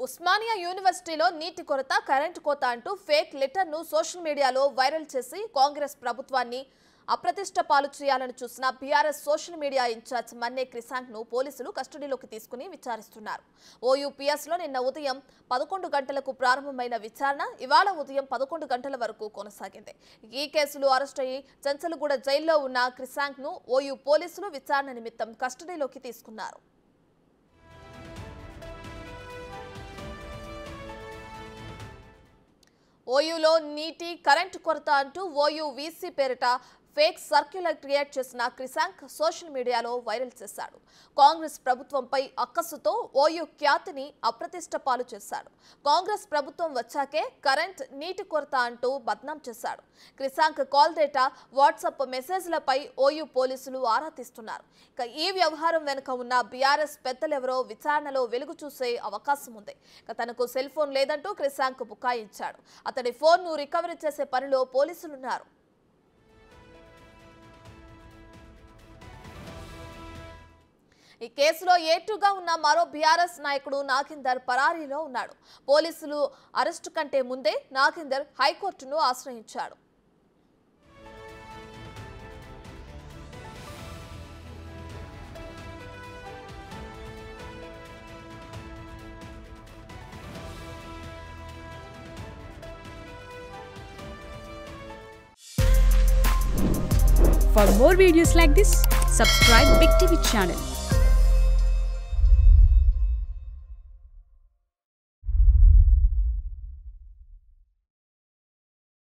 ఉస్మానియా యూనివర్సిటీలో నీటి కొరత కరెంట్ కోత అంటూ ఫేక్ లెటర్ను సోషల్ మీడియాలో వైరల్ చేసి కాంగ్రెస్ ప్రభుత్వాన్ని అప్రతిష్ట పాలు చేయాలని చూసిన బీఆర్ఎస్ సోషల్ మీడియా ఇన్ఛార్జ్ మన్నే క్రిసాంక్ను పోలీసులు కస్టడీలోకి తీసుకుని విచారిస్తున్నారు. ఓయూపీఎస్లో నిన్న ఉదయం 11 గంటలకు ప్రారంభమైన విచారణ ఇవాళ ఉదయం 11 గంటల వరకు కొనసాగింది. ఈ కేసులో అరెస్ట్ అయ్యి చంచలగూడ జైల్లో ఉన్న క్రిసాంక్ను ఓయూ పోలీసులు విచారణ నిమిత్తం కస్టడీలోకి తీసుకున్నారు. ఓయూలో నీటి కరెంటు కొరత అంటూ ఓయూ వీసీ పేరిట ఫేక్ సర్క్యులర్ క్రియేట్ చేసిన క్రిసాంక్ సోషల్ మీడియాలో వైరల్ చేశాడు. కాంగ్రెస్ ప్రభుత్వంపై అక్కసుతో ఓయూ ఖ్యాతిని అప్రతిష్ట పాలు చేశాడు. కాంగ్రెస్ ప్రభుత్వం వచ్చాకే కరెంట్ నీటి కొరత అంటూ బద్నాం చేశాడు. క్రిసాంక్ కాల్ డేటా వాట్సాప్ మెసేజ్లపై ఓయూ పోలీసులు ఆరా తీస్తున్నారు. ఇక ఈ వ్యవహారం వెనుక ఉన్న బీఆర్ఎస్ పెద్దలెవరో విచారణలో వెలుగు చూసే అవకాశం ఉంది. ఇక తనకు సెల్ ఫోన్ లేదంటూ క్రిసాంక్ బుకాయించాడు. అతడి ఫోన్ను రికవరీ చేసే పనిలో పోలీసులున్నారు. ఈ కేసులో ఏటుగా ఉన్న మరో బీఆర్ఎస్ నాయకుడు నాగేందర్ పరారీలో ఉన్నాడు. పోలీసులు అరెస్టు కంటే ముందే నాగేందర్ హైకోర్టును ఆశ్రయించాడు. For more videos like this, subscribe Big TV channel.